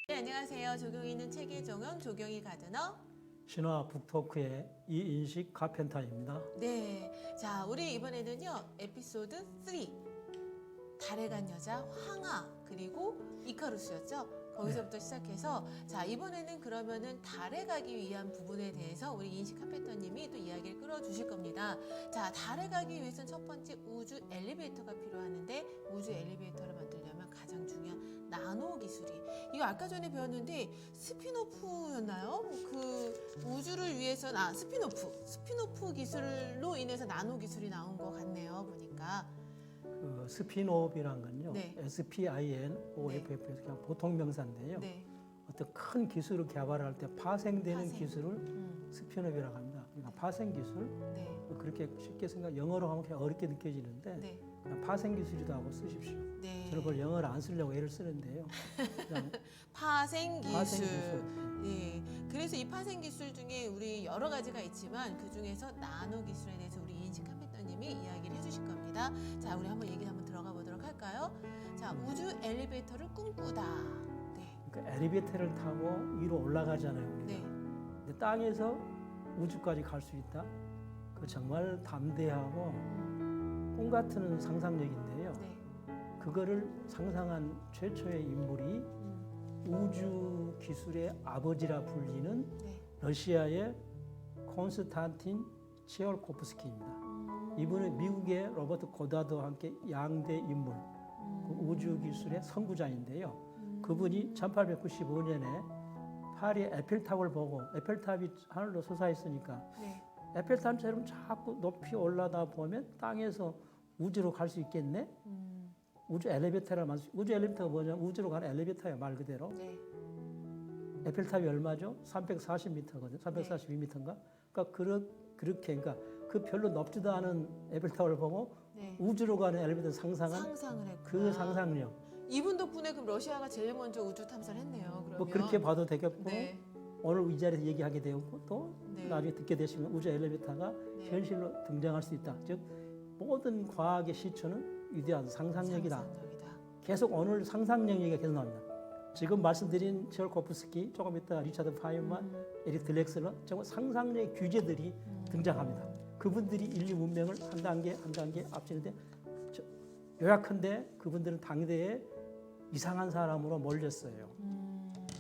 네, 안녕하세요. 조경이 있는 체계정원 조경이 가드너. 신화 북토크의 이인식 카펜터입니다. 네, 자 우리 이번에는요 에피소드 3 달에 간 여자 황하 그리고 이카루스였죠. 거기서부터 시작해서 자 이번에는 그러면은 달에 가기 위한 부분에 대해서 우리 이인식 카펜터님이 또 이야기를 끌어주실 겁니다. 자 달에 가기 위해서는 첫 번째 우주 엘리베이터가 필요하는데 우주 엘리베이터를 만들려면 가장 중요한 나노 기술이 이거 아까 전에 배웠는데 스피노프였나요? 그 우주를 위해서 스피노프 기술로 인해서 나노 기술이 나온 것 같네요. 보니까 그 스피노프라는 건요, 네. SPINOFF에서 그냥 보통 명사인데요. 네. 어떤 큰 기술을 개발할 때 파생되는 파생. 기술을 스피노프라고 합니다. 그러니까 파생 기술, 네. 그렇게 쉽게 생각, 영어로 하면 그냥 어렵게 느껴지는데 네. 그냥 파생 기술이도 하고 쓰십시오. 네. 저는 그걸 영어를 안 쓰려고 애를 쓰는데요. 그냥 파생 기술. 파생 기술. 네. 그래서 이 파생 기술 중에 우리 여러 가지가 있지만 그 중에서 나노 기술에 대해서 우리 이인식 카펜터님이 이야기를 해주실 겁니다. 자, 우리 한번 얘기 한번 들어가 보도록 할까요? 자, 우주 엘리베이터를 꿈꾸다. 네. 그러니까 엘리베이터를 타고 위로 올라가잖아요. 우리가. 네. 근데 땅에서 우주까지 갈 수 있다. 그 정말 담대하고 꿈 같은 상상력인데요. 네. 그거를 상상한 최초의 인물이 우주 기술의 아버지라 불리는 네. 러시아의 콘스탄틴 치올코프스키입니다. 이분은 미국의 로버트 고다드와 함께 양대 인물, 그 우주 기술의 선구자인데요. 그분이 1895년에 파리의 에펠탑을 보고 에펠탑이 하늘로 솟아있으니까 네. 에펠탑처럼 자꾸 높이 올라다 보면 땅에서 우주로 갈 수 있겠네? 우주 엘리베이터를 우주 엘리베이터가 뭐냐면 우주로 가는 엘리베이터예요, 말 그대로. 네. 에펠탑이 얼마죠? 340m거든요. 342m인가? 그러니까 그러니까 그 별로 높지도 않은 에펠탑을 보고 네. 우주로 가는 엘리베이터 상상한 상상을 했구나. 그 상상력. 이분 덕분에 그럼 러시아가 제일 먼저 우주 탐사를 했네요. 그러면. 뭐 그렇게 봐도 되겠고 네. 오늘 이 자리에서 얘기하게 되고 또 네. 나중에 듣게 되시면 우주 엘리베이터가 네. 현실로 등장할 수 있다. 즉 모든 과학의 시초는 위대한 상상력이다. 상상력이다. 계속 오늘 상상력 얘기가 계속 나옵니다. 지금 말씀드린 치올코프스키, 조금 이따 리차드 파인만, 에릭 드렉슬러, 정말 상상력의 규제들이 등장합니다. 그분들이 인류 문명을 한 단계 앞지는데 요약한데 그분들은 당대에 이상한 사람으로 몰렸어요.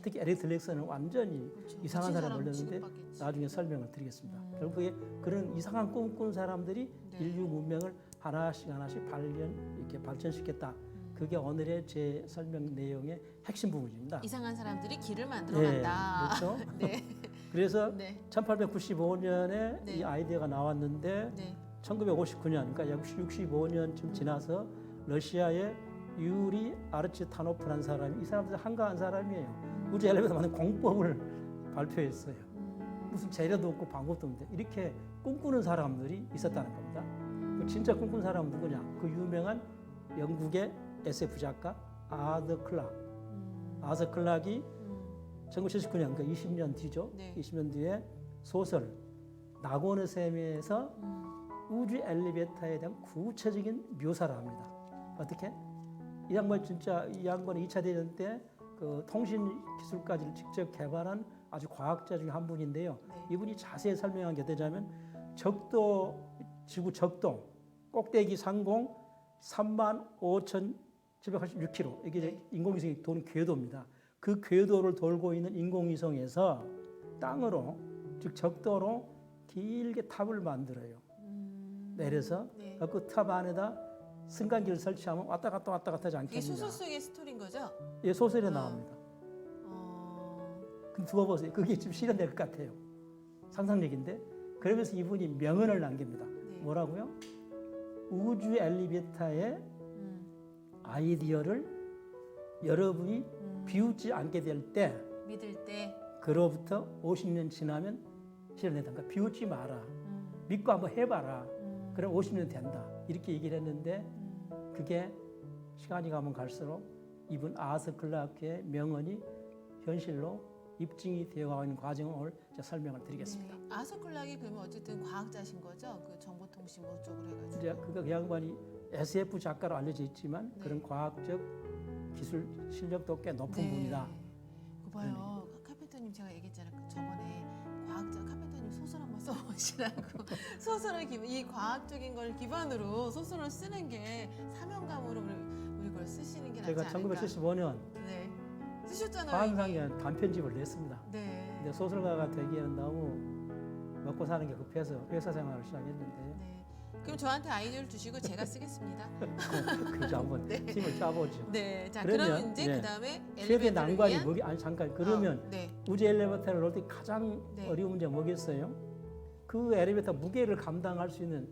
특히 에릭 드렉슬러는 완전히 그렇죠. 이상한 미친 사람 사람 몰렸는데 취급받겠지. 나중에 설명을 드리겠습니다. 결국에 그런 이상한 꿈 꾼 사람들이 네. 인류 문명을 하나씩 이렇게 발전시켰다. 그게 오늘의 제 설명 내용의 핵심 부분입니다. 이상한 사람들이 길을 만들어간다. 그렇죠. 네. 그래서 네. 1895년에 네. 이 아이디어가 나왔는데 네. 1959년, 그러니까 약 65년쯤 지나서 러시아의 유리 아르치타노프라는 사람이 이 사람들 한가한 사람이에요. 우주 엘리베이터 만든 공법을 발표했어요. 무슨 재료도 없고 방법도 없는데 이렇게 꿈꾸는 사람들이 있었다는 겁니다. 그 진짜 꿈꾼 사람은 누구냐? 그 유명한 영국의 SF 작가 아더 클락. 아더 클락이 1979년, 그러니까 20년 뒤죠. 네. 20년 뒤에 소설 낙원의 샘에서 우주 엘리베이터에 대한 구체적인 묘사를 합니다. 어떻게? 이 양반이 2차 대전 때 그 통신 기술까지 직접 개발한 아주 과학자 중에 한 분인데요. 네. 이분이 자세히 설명한 게 되자면 지구 적도 꼭대기 상공 35,786km 이게 네. 인공위성이 도는 궤도입니다. 그 궤도를 돌고 있는 인공위성에서 땅으로 즉 적도로 길게 탑을 만들어요. 내려서 네. 그 탑 안에다 승강기를 설치하면 왔다 갔다 하지 않게 이게 합니다. 소설 속의 스토리인 거죠? 예, 소설에 나옵니다. 어... 그럼 두고 보세요. 그게 지금 실현될 것 같아요. 상상력인데. 그러면서 이분이 명언을 남깁니다. 네. 뭐라고요? 우주 엘리베이터의 아이디어를 여러분이 비웃지 않게 될 때, 믿을 때 그로부터 50년 지나면 실현된다. 그러니까 비웃지 마라. 믿고 한번 해봐라. 그럼 50년 된다. 이렇게 얘기를 했는데 그게 시간이 가면 갈수록 이분 아서 클라크의 명언이 현실로 입증이 되어 있는 과정을 오늘 제가 설명을 드리겠습니다. 네. 아서클락이 그러면 어쨌든 과학자신 거죠? 그 정보통신 뭐 쪽으로 해가지고. 이제 그 양반이 SF 작가로 알려져 있지만 네. 그런 과학적 기술 실력도 꽤 높은 분이다. 그 봐요. 카펜터님 제가 얘기했잖아요. 저번에 과학자 카펜터님 소설 한번 써보시라고. 소설을 이 과학적인 걸 기반으로 소설을 쓰는 게 사명감으로 우리 걸 쓰시는 게 낫지 제가 않을까. 1975년 네. 쓰셨잖아요. 과학상에 단편집을 냈습니다. 네. 근데 소설가가 되기에는 너무 먹고 사는 게 급해서 회사 생활을 시작했는데 네. 그럼 저한테 아이디어를 주시고 제가 쓰겠습니다. 그래서 한번 네. 팀을 짜보죠. 네. 자, 그러면, 그러면 이제 네. 그다음에 최대 엘리베이터를 난관이 위한 뭐기? 아니 잠깐 그러면 네. 우주 엘리베이터를 놓을 때 가장 네. 어려운 문제가 뭐겠어요? 그 엘리베이터 무게를 감당할 수 있는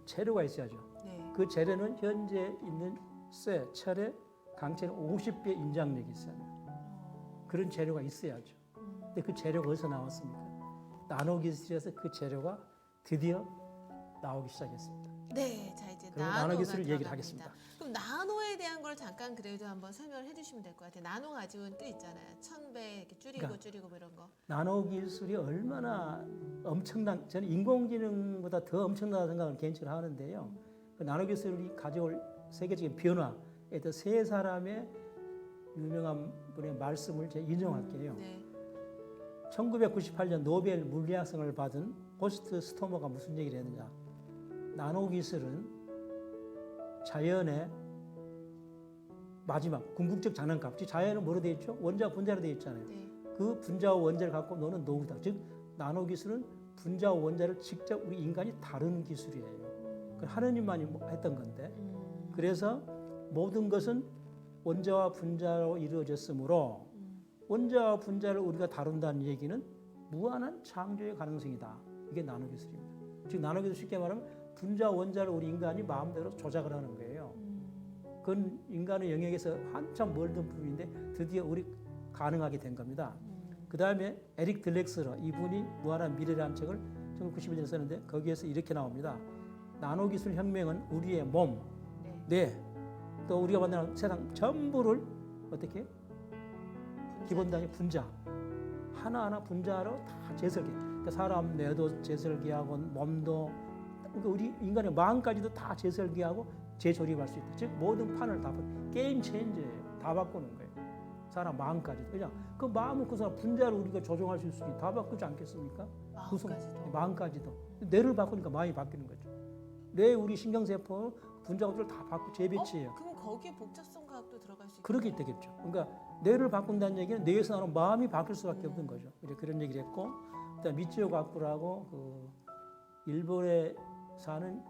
재료가 있어야죠. 네. 그 재료는 현재 있는 쇠, 철의 강체는 50배 인장력이 있어요. 그런 재료가 있어야죠. 근데 그 재료가 어디서 나왔습니까? 나노 기술에서 그 재료가 드디어 나오기 시작했습니다. 네, 자 이제 그럼 나노 나노 기술을 얘기를 들어갑니다. 하겠습니다. 그럼 나노에 대한 걸 잠깐 그래도 한번 설명을 해주시면 될 것 같아요. 나노 가지고는 또 있잖아요. 1000배 이렇게 줄이고 그러니까 줄이고 뭐 이런 거. 나노 기술이 얼마나 엄청난, 저는 인공지능보다 더 엄청나다는 생각을 개인적으로 하는데요. 그 나노 기술이 가져올 세계적인 변화에 대해서 세 사람의 유명한 분의 말씀을 제가 인용할게요. 네. 1998년 노벨 물리학상을 받은 호스트 스토머가 무슨 얘기를 했느냐. 나노 기술은 자연의 마지막 궁극적 장난감. 즉 자연은 뭐로 되어 있죠? 원자와 분자로 되어 있잖아요. 네. 그 분자와 원자를 갖고 노는 노후다. 즉 나노 기술은 분자와 원자를 직접 우리 인간이 다루는 기술이에요. 그 하느님만이 했던 건데. 그래서 모든 것은 원자와 분자로 이루어졌으므로 원자와 분자를 우리가 다룬다는 얘기는 무한한 창조의 가능성이다. 이게 나노 기술입니다. 즉 나노 기술 쉽게 말하면 분자와 원자를 우리 인간이 마음대로 조작을 하는 거예요. 그건 인간의 영역에서 한참 멀던 부분인데 드디어 우리 가능하게 된 겁니다. 그 다음에 에릭 들렉슬러 이분이 무한한 미래라는 책을 1991년에 썼는데 거기에서 이렇게 나옵니다. 나노 기술 혁명은 우리의 몸, 뇌, 또 우리가 만나는 세상 전부를 어떻게 기본 단위 분자 하나하나 분자로 다 재설계. 그러니까 사람 뇌도 재설계하고 몸도 그러니까 우리 인간의 마음까지도 다 재설계하고 재조립할 수 있다. 즉 모든 판을 다 게임 체인저예요. 다 바꾸는 거예요. 사람 마음까지도. 그냥 그 마음은 그 사람 분자를 우리가 조정할 수 있으니 다 바꾸지 않겠습니까? 마음까지도. 뇌를 바꾸니까 마음이 바뀌는 거죠. 뇌 우리 신경세포 분자들을 다 바꾸 재배치해요. 그럼 거기에 복잡성 과학도 들어갈 수 있고. 그렇게 되겠죠. 그러니까 뇌를 바꾼다는 얘기는 뇌에서 나오는 마음이 바뀔 수밖에 없는 거죠. 이제 그런 얘기를 했고, 그다음 미치오 가쿠라고 그 일본에 사는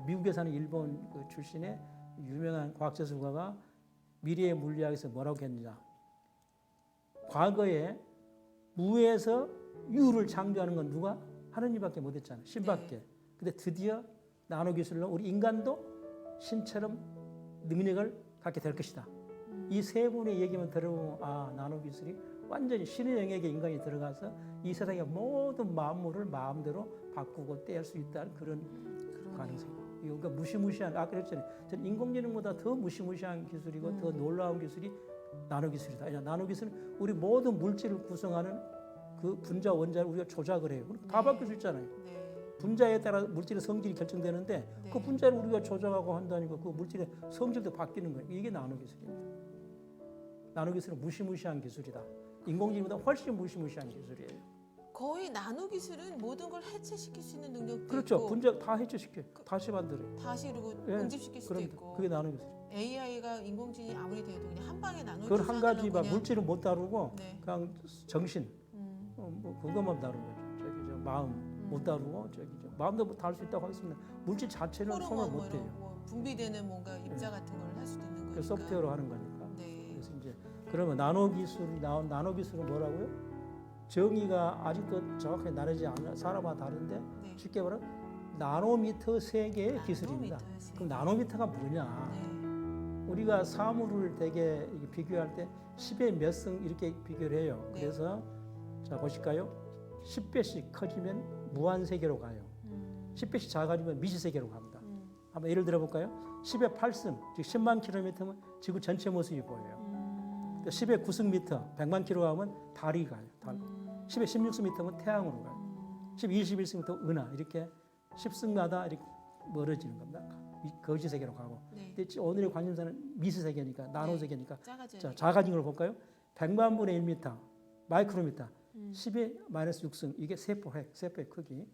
미국에 사는 일본 그 출신의 유명한 과학자수가가 미래의 물리학에서 뭐라고 했느냐. 과거에 무에서 유를 창조하는 건 누가? 하느님밖에 못했잖아요. 신밖에. 네. 근데 드디어 나노 기술로 우리 인간도 신처럼 능력을 갖게 될 것이다. 이 세 분의 얘기만 들어보면 아 나노 기술이 완전히 신의 영역에 인간이 들어가서 이 세상의 모든 만물을 마음대로 바꾸고 떼할 수 있다는 그런 가능성이. 그러니까 무시무시한 아까 그랬잖아요. 전 인공지능보다 더 무시무시한 기술이고 더 놀라운 기술이 나노 기술이다. 왜냐 나노 기술은 우리 모든 물질을 구성하는 그 분자 원자를 우리가 조작을 해요. 다 바뀔 수 있잖아요. 네. 분자에 따라 물질의 성질이 결정되는데 네. 그 분자를 우리가 조작하고 한다니까 그 물질의 성질도 바뀌는 거예요. 이게 나노 기술입니다. 나노 기술은 무시무시한 기술이다. 인공지능보다 훨씬 무시무시한 기술이에요. 거의 나노 기술은 모든 걸 해체시킬 수 있는 능력도 그렇죠. 있고 분자 다 해체시켜. 다시 만들어요. 다시 그리고 예, 응집시킬 수도 그럽니다. 있고. 그게 나노 기술. AI가 인공지능이 아무리 돼도 그냥 한 방에 나눠 그건 한 가지 막 물질은 못 다루고 네. 그냥 정신 뭐 그것만 다루는 거죠. 저기 저 마음 못 다루고 저기 저 마음도 못 다룰 수 있다고 하겠습니다. 물질 자체는 손을 못 대요. 뭐 분비되는 뭔가 입자 같은 걸 할 수도 있는 그 거니까. 소프트웨어로 하는 거니까. 네. 그래서 이제 그러면 나노 기술이 나온 나노 기술은 뭐라고요? 정의가 아직도 정확하게 나르지 않아 사람마다 다른데 네. 쉽게 말하면 나노미터 세계의 기술입니다. 나노미터의 세계. 그럼 나노미터가 뭐냐? 네. 우리가 사물을 되게 비교할 때 10의 몇 승 이렇게 비교를 해요. 네. 그래서 자 보실까요? 10배씩 커지면 무한 세계로 가요. 10배씩 작아지면 미지 세계로 갑니다. 한번 예를 들어 볼까요? 10의 8승, 즉 10만 킬로미터면 지구 전체 모습이 보여요. 10의 9승미터 100만 킬로 가면 달이 가요. 달. 10의 16승미터면 태양으로 가요. 12, 21승미터 은하 이렇게 10승마다 이렇게 멀어지는 겁니다. 거지 세계로 가고. 네. 근데 오늘의 관심사는 미세 세계니까 나노 세계니까. 작아져요. 자, 작아진 걸 볼까요? 100만 분의 1미터 마이크로미터 10의 마이너스 6승 이게 세포핵, 세포의 크기.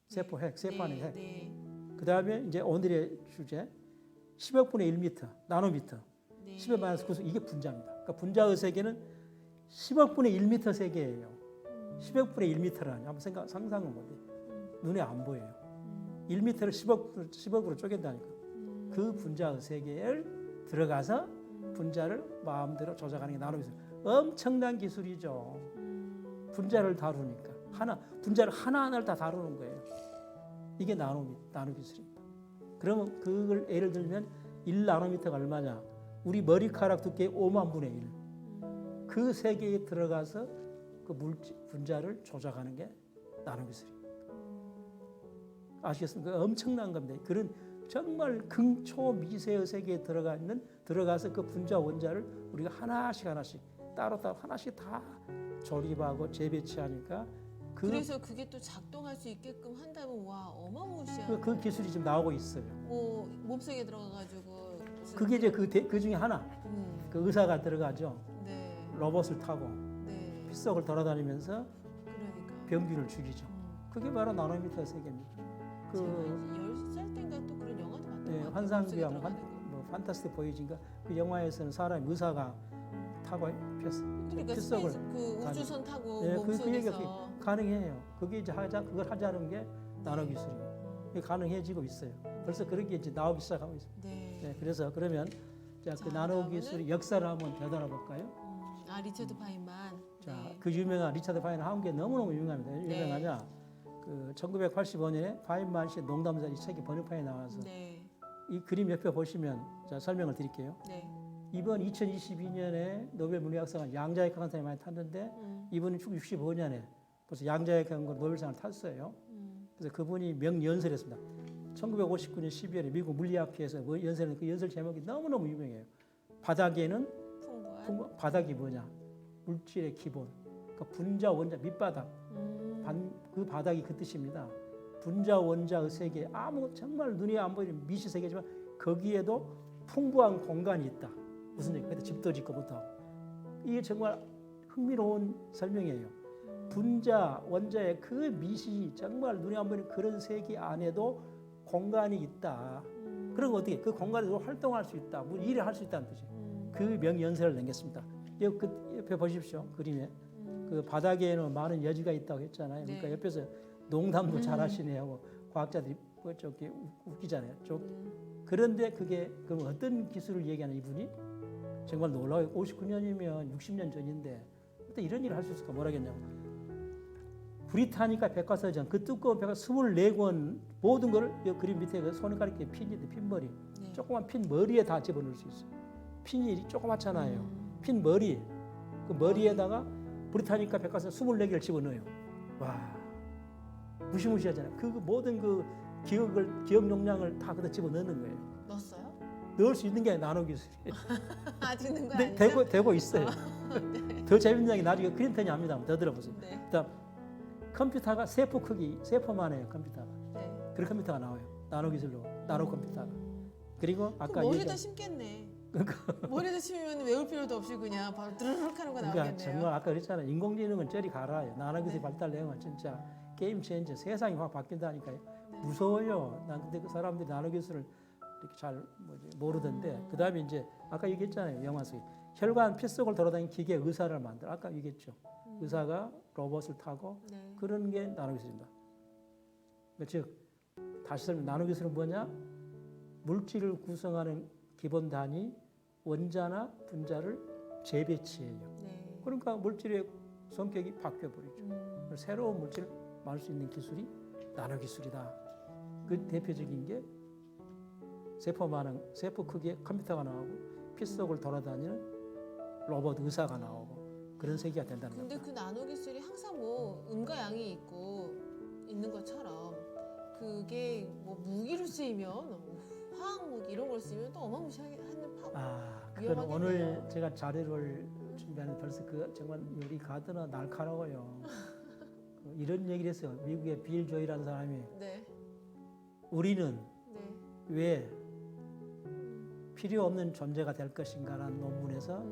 세포핵, 세포 안의 핵. 네. 그 다음에 이제 오늘의 주제 10억 분의 1미터 나노미터 네. 10의 마이너스 9승 이게 분자입니다. 그러니까 분자의 세계는 10억 분의 1미터 세계예요. 10억 분의 1미터라니 한번 상상을 못해요. 눈에 안 보여요. 1미터를 10억으로 쪼갠다니까. 그 분자의 세계를 들어가서 분자를 마음대로 조작하는 게 나노미터. 엄청난 기술이죠. 분자를 다루니까 분자를 하나하나를 다 다루는 거예요. 이게 나노 기술입니다. 그러면 그걸 예를 들면 1나노미터가 얼마냐? 우리 머리카락 두께 5만 분의 1. 그 세계에 들어가서 그 분자를 조작하는 게 나노 기술입니다. 아시겠습니까? 엄청난 겁니다. 그런 정말 극초미세의 세계에 들어가서 그 분자 원자를 우리가 하나씩 따로따로 하나씩 다 조립하고 재배치하니까 그래서 그게 또 작동할 수 있게끔 한다면 와 어마무시한 그 기술이 지금 나오고 있어요. 뭐 몸속에 들어가가지고 무슨 그게 이제 그 중에 하나. 그 의사가 들어가죠. 네. 로봇을 타고 네. 피 속을 돌아다니면서 그러니까 병균을 죽이죠. 그게 바로 나노미터 세계입니다. 제가 이제 10살 때인가 또 그런 영화도 봤던 것 같아요. 환상기와 몸속에 들어가는 거. 뭐 판타스틱 보이지인가 그 영화에서는 사람 의사가 타고 그러니까 피 속을 스페이스 그 우주선 타고 네, 몸속에서 가능해요. 그게 이제 그걸 하자는 게 나노 기술이에요. 그게 가능해지고 있어요. 벌써 그런 게 이제 나오기 시작하고 있어요. 네. 네, 그래서 그러면 자, 그 나노 그다음에는- 기술의 역사를 한번 되돌아 볼까요? 리처드 파인만. 자, 네. 그 유명한 리차드 파인 한 게 너무너무 유명합니다. 네. 유명하냐? 그 1985년에 파인만 씨의 농담자 이 책이 번역판에 나와서 네. 이 그림 옆에 보시면 자, 설명을 드릴게요. 네. 이번 2022년에 노벨 물리학상은 양자역학 한 사람이 많이 탔는데 이분이 65년에 벌써 양자역학으로 노벨상을 탔어요. 그래서 그분이 명연설했습니다. 1959년 12월에 미국 물리학회에서 연설했는데 그 연설 제목이 너무너무 유명해요. 바닥에는 바닥이 뭐냐? 물질의 기본. 그러니까 분자, 원자, 밑바닥. 그 바닥이 그 뜻입니다. 분자, 원자의 세계 정말 눈에 안 보이는 미시 세계지만 거기에도 풍부한 공간이 있다. 무슨 얘기? 그때 집도 짓고 부터. 이게 정말 흥미로운 설명이에요. 분자, 원자의 그 미시 정말 눈에 안 보이는 그런 세계 안에도 공간이 있다. 그리고 어떻게 그 공간에서 활동할 수 있다. 뭐 일을 할 수 있다는 뜻이에요. 그 명연설을 남겼습니다. 그 옆에 보십시오. 그림에. 그 바닥에는 많은 여지가 있다고 했잖아요. 그러니까 네. 옆에서 농담도 잘하시네요. 뭐 과학자들이 뭐 저기 웃기잖아요. 그런데 그게 그럼 어떤 기술을 얘기하는 이분이 정말 놀라워요. 59년이면 60년 전인데 어떻게 이런 일을 할 수 있을까 뭐라겠냐고. 브리타니카 백과사전 그 두꺼운 백과사 24권 모든 거를 이 그림 밑에 그 손가락에 핀인데 핀머리 네. 조그만 핀 머리에 다 집어넣을 수 있어요. 핀이 조그맣잖아요. 핀 머리 그 머리에다가 브리타니카 백과사 24개를 집어넣어요. 와 무시무시하잖아요. 그 모든 그 기억 용량을 다 그다 집어넣는 거예요. 넣었어요? 넣을 수 있는 게 나노 기술이에요. 듣는 거 근데 아니죠? 되고 있어요. 더 재밌는 게 나중에 그림편이 합니다. 더 들어보세요. 네. 일단 컴퓨터가 세포 크기, 세포만 해요. 컴퓨터가. 네. 그런 컴퓨터가 나와요. 나노 기술로, 나노 컴퓨터가. 그리고 아까 머리에다 심겠네. 머리에다 심으면 외울 필요도 없이 그냥 바로 드르륵 하는 거 그러니까 나오겠네요. 정말 아까 그랬잖아요. 인공지능은 저리 가라요. 나노 기술 네. 발달되면 진짜 게임 체인저 세상이 확 바뀐다니까요. 네. 무서워요. 난 근데 그 사람들이 나노 기술을 이렇게 잘 모르던데 그다음에 이제 아까 얘기했잖아요. 영화 속에 혈관 피 속을 돌아다니는 기계 의사를 만들어. 아까 얘기했죠. 의사가 로봇을 타고 네. 그런 게 나노 기술입니다. 그러니까 즉 다시 설명 나노 기술은 뭐냐? 물질을 구성하는 기본 단위 원자나 분자를 재배치해요. 네. 그러니까 물질의 성격이 바뀌어 버리죠. 새로운 물질을 만들 수 있는 기술이 나노 기술이다. 그 대표적인 게 세포 크기의 컴퓨터가 나오고 피 속을 돌아다니는 로봇 의사가 나오고 그런 세계가 된다는 근데 겁니다. 그 나노 기술이 항상 뭐 음과 양이 있는 것처럼 그게 뭐 무기로 쓰이면 화학 무기 이런 걸 쓰면 또 어마무시하게 하는 그건 위험하겠네요. 오늘 제가 자료를 준비하는데 벌써 그 정말 요리 가드나 날카로워요. 이런 얘기를 했어요. 미국의 빌 조이라는 사람이 네. 우리는 네. 왜 필요 없는 존재가 될 것인가라는 논문에서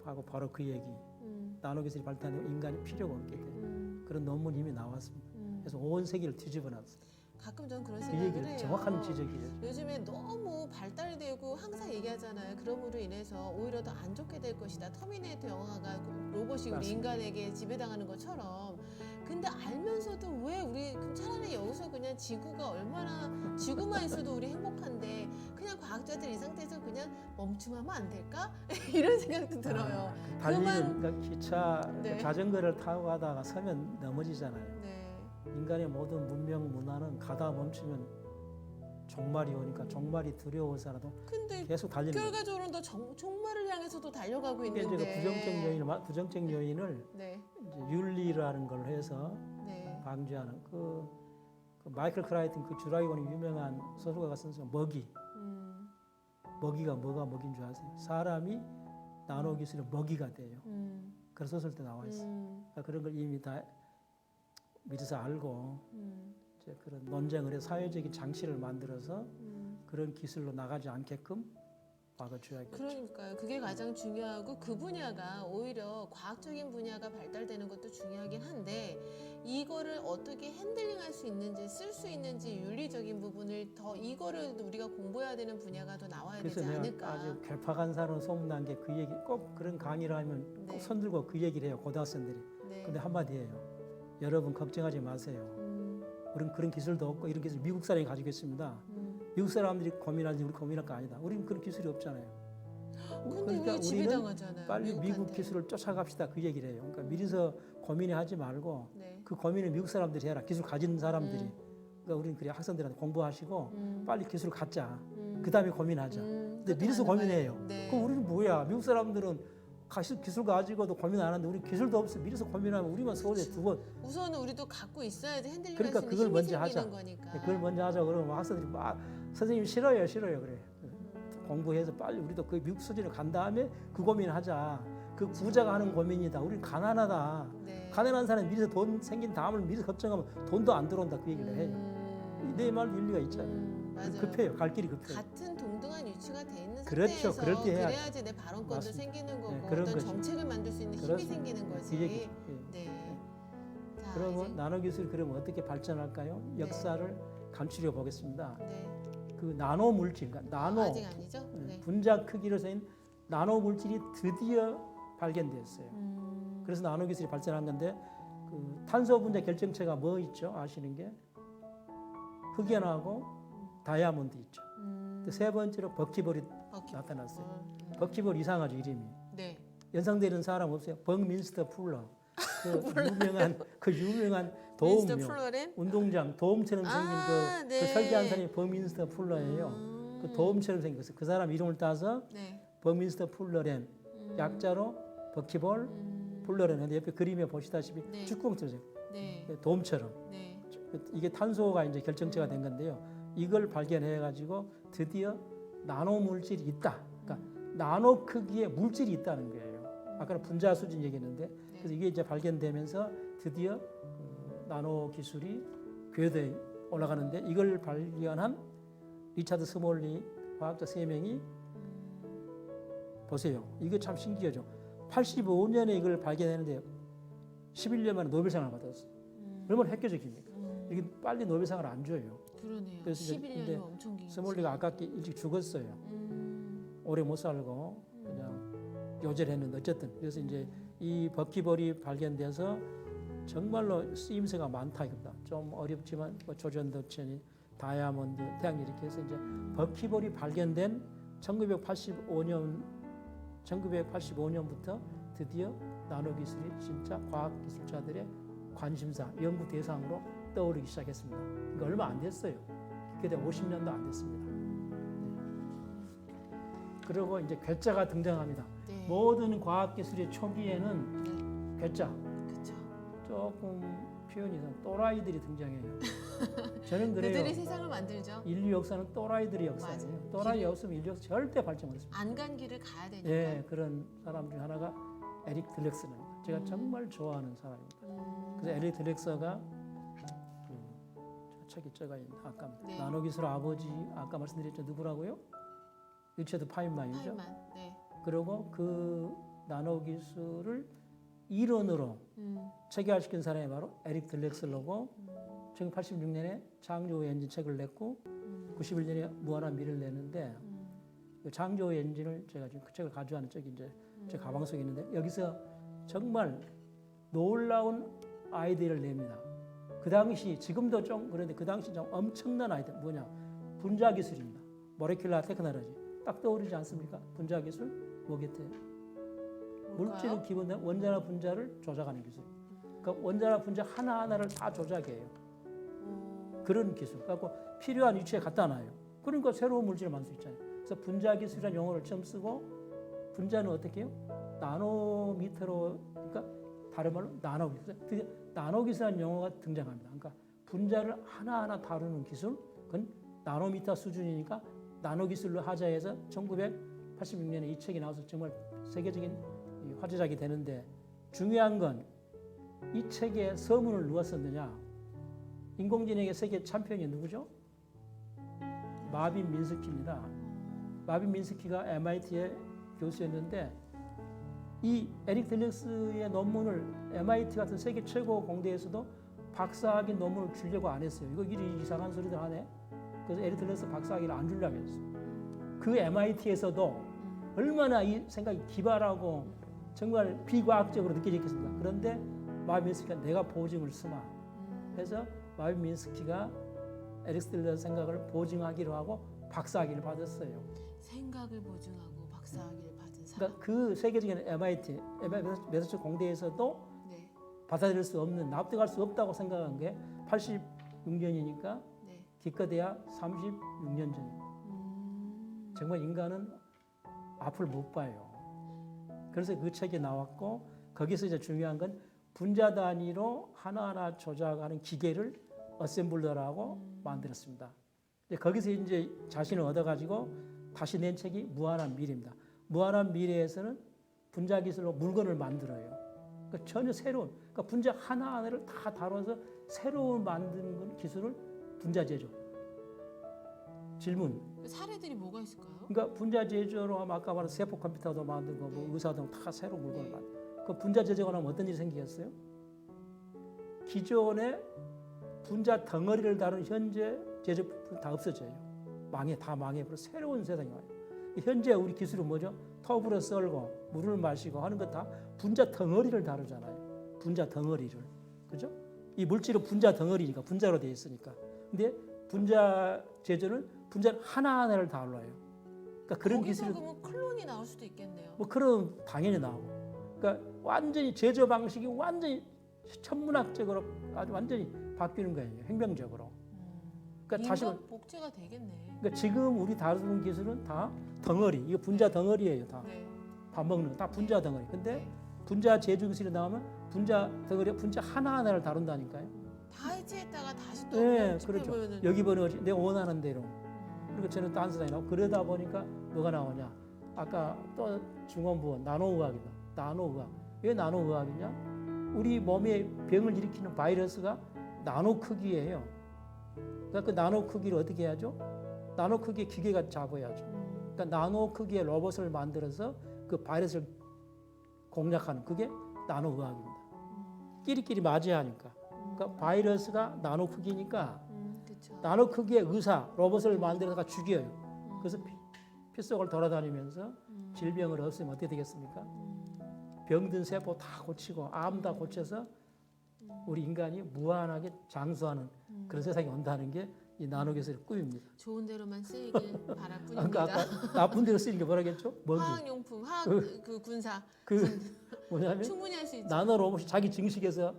하고 바로 그 얘기. 나노기술이 발달하면 인간이 필요가 없게 돼. 그런 논문이 이미 나왔습니다. 그래서 온 세계를 뒤집어 놨어요. 가끔 전 그런 그 생각을 얘기를 해요. 정확한 지적이에요. 요즘에 너무 발달되고 항상 얘기하잖아요. 그럼으로 인해서 오히려 더 안 좋게 될 것이다. 터미네이터 영화가 로봇이 우리 맞습니다. 인간에게 지배당하는 것처럼. 근데 알면서도 왜 우리 그럼 차라리 여기서 그냥 지구가 얼마나 지구만 있어도 우리 행복한데 그냥 과학자들 이 상태에서 그냥 멈춤하면 안 될까? 이런 생각도 들어요. 달리는 그러니까 기차, 네. 자전거를 타고 가다가 서면 넘어지잖아요. 네. 인간의 모든 문명 문화는 가다 멈추면 종말이 오니까 종말이 두려워서라도 근데 계속 달리는 거예요. 결과적으로는 더 종말을 향해서도 달려가고 이게 있는데. 이제 부정적 요인을 네. 이제 윤리라는 걸 해서 네. 방지하는 그 마이클 크라이튼 그 주라기원의 유명한 소설가가 쓴 소설 먹이. 먹이가 뭐가 먹인 줄 아세요? 사람이 나노 기술의 먹이가 돼요. 그런 소설 때 나와 있어요. 그러니까 그런 걸 이미 다 미리서 알고 이제 그런 논쟁을 해서 사회적인 장치를 만들어서 그런 기술로 나가지 않게끔 막아줘야겠죠. 그러니까요. 그게 가장 중요하고 그 분야가 오히려 과학적인 분야가 발달되는 것도 중요하긴 한데 이거를 어떻게 핸들링할 수 있는지 쓸 수 있는지 윤리적인 부분을 더 이거를 우리가 공부해야 되는 분야가 더 나와야 그래서 되지 내가 않을까. 아주 괴팍한 사람 소문난 게 그 얘기 꼭 그런 강의를 하면 네. 꼭 손들고 그 얘기를 해요. 고등학생들이. 네. 근데 한마디 해요. 여러분 걱정하지 마세요. 우리는 그런 기술도 없고 이런 기술 미국 사람이 가지고 있습니다. 미국 사람들이 고민하지 우리 고민할 거 아니다. 우리는 그런 기술이 없잖아요. 근데 그러니까 왜 지배당하잖아요. 빨리 미국 미국한테. 기술을 쫓아갑시다 그 얘기를 해요. 그러니까 미리서 고민하지 말고 네. 그 고민을 미국 사람들이 해라. 기술 가진 사람들이. 그러니까 우리는 그래 학생들한테 공부하시고 빨리 기술을 갖자. 그 다음에 고민하자. 근데 미리서 고민해요. 네. 그럼 우리는 뭐야? 미국 사람들은 기술 가지고도 고민 안 하는데 우리 기술도 없어. 미리서 고민하면 우리만 서울에 두고 우선은 우리도 갖고 있어야지 핸들링할 그러니까 수 있는 그걸 힘이 먼저 생기는 하자. 거니까. 그걸 먼저 하자 그러면 학생들이 막 선생님 싫어요 그래. 공부해서 빨리 우리도 그 미국 수준으로 간 다음에 그 고민하자. 그 부자가 하는 고민이다. 우리 가난하다. 네. 가난한 사람이 미리서 돈 생긴 다음을 미리 걱정하면 돈도 안 들어온다 그 얘기를 해요. 내 말 일리가 있잖아요. 맞아요. 급해요. 갈 길이 급해요. 같은 동등한 위치가 돼 있는 그렇죠. 상태에서 그럴 때 해야죠. 그래야지 내 발언권도 맞습니다. 생기는 거고 네, 그런 어떤 거죠. 정책을 만들 수 있는 힘이 그렇습니다. 생기는 그 거지. 얘기죠. 예. 네. 자, 그러면 이제, 나노 기술이 그러면 어떻게 발전할까요? 역사를 감추려 보겠습니다. 네. 그 나노 물질, 그러니까 나노 아직 아니죠? 네. 분자 크기로 쌓인 나노 물질이 드디어 발견됐어요. 그래서 나노 기술이 발전한 건데 그 탄소 분자 결정체가 뭐 있죠? 아시는 게 흑연하고 다이아몬드 있죠. 또 세 번째로 버키볼이 나타났어요. 버키볼 이상하죠 이름이. 네. 연상되는 사람 없어요? 버민스터 풀러. 그 유명한 미스터 도움요. 플로렌? 운동장 도움처럼 생긴 그 네. 설계한 사람이 버민스터 풀러예요. 그 도움처럼 생겼어요. 그 사람 이름을 따서 네. 버민스터 풀러렌. 약자로 버키볼 풀러렌. 근데 옆에 그림에 보시다시피 네. 쭈꾸미처럼 네. 도움처럼. 네. 이게 탄소가 이제 결정체가 된 건데요. 이걸 발견해 가지고 드디어 나노 물질이 있다. 그러니까 나노 크기의 물질이 있다는 거예요. 아까는 분자 수준 얘기했는데 그래서 이게 이제 발견되면서 드디어 나노 기술이 궤도에 올라가는데 이걸 발견한 리차드 스몰리 과학자 3명이 보세요. 이거 참 신기하죠. 85년에 이걸 발견했는데 11년 만에 노벨상을 받았어요. 얼마나 획기적입니까? 이게 빨리 노벨상을 안 줘요. 그러네요. 그래서 이제 11년이면 엄청 긴 스몰리가 아깝게 일찍 죽었어요. 오래 못 살고 그냥 요절했는데 어쨌든 그래서 이제 이 버키볼이 발견돼서 정말로 쓰임새가 많다 이겁니다. 좀 어렵지만 뭐 조전도체니 다이아몬드, 태양 이렇게 해서 이제 버키볼이 발견된 1985년부터 드디어 나노 기술이 진짜 과학 기술자들의 관심사, 연구 대상으로 떠오르기 시작했습니다. 그러니까 얼마 안 됐어요. 그게 50년도 안 됐습니다. 그리고 이제 괴짜가 등장합니다. 네. 모든 과학 기술의 초기에는 네. 괴짜, 그렇죠. 조금 표현이 이상 또라이들이 등장해요. 저는 그래요. 그들이 세상을 만들죠. 인류 역사는 또라이들의 역사예요. 맞아요. 또라이 없으면 인류 역사 절대 발전 못했습니다. 안 간 길을 가야 되니까. 예, 그런 사람 중 하나가 에릭 딜렉스입니다. 제가 정말 좋아하는 사람입니다. 그래서 에릭 딜렉서가 그 책에 적어 있는 아까 네. 나노기술 아버지 아까 말씀드렸죠 누구라고요? 리처드 파인만이죠. 파인만. 네. 그리고 그 나노기술을 이론으로 체계화시킨 사람이 바로 에릭 딜렉슬러고 1986년에 창조의 엔진 책을 냈고 91년에 무한한 미래를 냈는데 그 창조의 엔진을 제가 지금 그 책을 가져가는 쪽이 이제 제 가방 속에 있는데 여기서 정말 놀라운 아이디어를 냅니다. 그 당시 지금도 좀 그런데 그 당시 좀 엄청난 아이디어 뭐냐 분자 기술입니다. 모레큘라 테크놀로지 딱 떠오르지 않습니까? 분자 기술 뭐겠어요? 물질은 기본적으로 원자나 분자를 조작하는 기술. 그러니까 원자나 분자 하나하나를 다 조작해요. 그런 기술. 그래서 필요한 위치에 갖다 놔요. 그러니까 새로운 물질을 만들 수 있잖아요. 그래서 분자 기술이라는 용어를 처음 쓰고 분자는 어떻게 해요? 나노미터로 그러니까 다른 말로 나노기술. 드디어 나노기술이라는 용어가 등장합니다. 그러니까 분자를 하나하나 다루는 기술. 그건 나노미터 수준이니까 나노기술로 하자 해서 1986년에 이 책이 나와서 정말 세계적인 화제작이 되는데 중요한 건 이 책에 서문을 누가 썼느냐? 인공지능의 세계 챔피언이 누구죠? 마빈 민스키입니다. 마빈 민스키가 MIT의 교수였는데 이 에릭 딜렉스의 논문을 MIT 같은 세계 최고 공대에서도 박사학위 논문을 주려고 안 했어요. 이거 이상한 소리들 하네. 그래서 에릭 딜렉스 박사학위를 안 주려고 했어요. 그 MIT에서도 얼마나 이 생각이 기발하고 정말 비과학적으로 느껴졌겠습니까? 그런데 마빈 민스키가 내가 보증을 쓰마. 해서 마빈 민스키가 에릭 딜렉스 생각을 보증하기로 하고 박사학위를 받았어요. 생각을 보증하고 박사학위를 받은 사람. 그러니까 그 세계적인 MIT, 매사추세츠 공대에서도 네. 받아들일 수 없는, 납득할 수 없다고 생각한 게 86년이니까 네. 기껏해야 36년 전이에요. 정말 인간은 앞을 못 봐요. 그래서 그 책이 나왔고 거기서 이제 중요한 건 분자 단위로 하나하나 조작하는 기계를 어셈블러라고 만들었습니다. 거기서 이제 자신을 얻어가지고 다시 낸 책이 무한한 미래입니다. 무한한 미래에서는 분자 기술로 물건을 만들어요. 그러니까 전혀 새로운, 그러니까 분자 하나하나를 다 다뤄서 새로운 만드는 기술을 분자 제조. 질문. 사례들이 뭐가 있을까요? 그러니까 분자 제조로 하면 아까 말한 세포 컴퓨터도 만들고 뭐 의사도 다 새로운 물건을 만들고. 그 분자 제조가 나면 어떤 일이 생기겠어요? 기존의 분자 덩어리를 다룬 현재 제조품 다 없어져요. 다 망해버려 새로운 세상이 와요. 현재 우리 기술은 뭐죠? 톱으로 썰고 물을 마시고 하는 것 다 분자 덩어리를 다루잖아요. 분자 덩어리를. 그죠? 이 물질은 분자 덩어리니까 분자로 되어 있으니까. 근데 분자 제조는 분자 하나하나를 다뤄요. 그러니까 그런 기술이 그러면 클론이 나올 수도 있겠네요. 뭐 그런 당연히 나오고. 그러니까 완전히 제조 방식이 완전히 천문학적으로 아주 완전히 바뀌는 거예요. 혁명적으로. 그러니까 다시 복제가 되겠네. 그러니까 지금 우리 다루는 기술은 다 덩어리. 이거 분자 덩어리예요, 다. 네. 밥 먹는 거 다 분자 덩어리. 근데 네. 분자 제조 기술이 나오면 분자 덩어리, 분자 하나하나를 다룬다니까요. 다 해체했다가 다시 또 네, 집에 그렇죠. 보면은 여기 번호지 내가 원하는 대로. 그리고 저는 딴 세상이 나오고 그러다 보니까 뭐가 나오냐? 아까 또 중원부원 나노의학이다. 나노의학. 왜 나노의학이냐? 우리 몸에 병을 일으키는 바이러스가 나노 크기예요. 그러니까 그 나노 크기를 어떻게 해야죠? 나노 크기의 기계가 잡아야죠. 그러니까 나노 크기의 로봇을 만들어서 그 바이러스를 공략하는 그게 나노의학입니다. 끼리끼리 맞이하니까. 그러니까 바이러스가 나노 크기니까 그쵸. 나노 크기의 의사 로봇을 만들어서 죽여요. 그래서 피 속을 돌아다니면서 질병을 없애면 어떻게 되겠습니까? 병든 세포 다 고치고 암 다 고쳐서 우리 인간이 무한하게 장수하는 그런 세상이 온다는 게 이 나노기술의 꿈입니다. 좋은 대로만 쓰이길 바랄 뿐입니다. 그러니까 아까 나쁜 대로 쓰는 게 뭐라겠죠? 뭐지? 화학용품, 화학 그 군사 뭐냐면 충분히 할 수 있죠. 나노 로봇이 자기 증식해서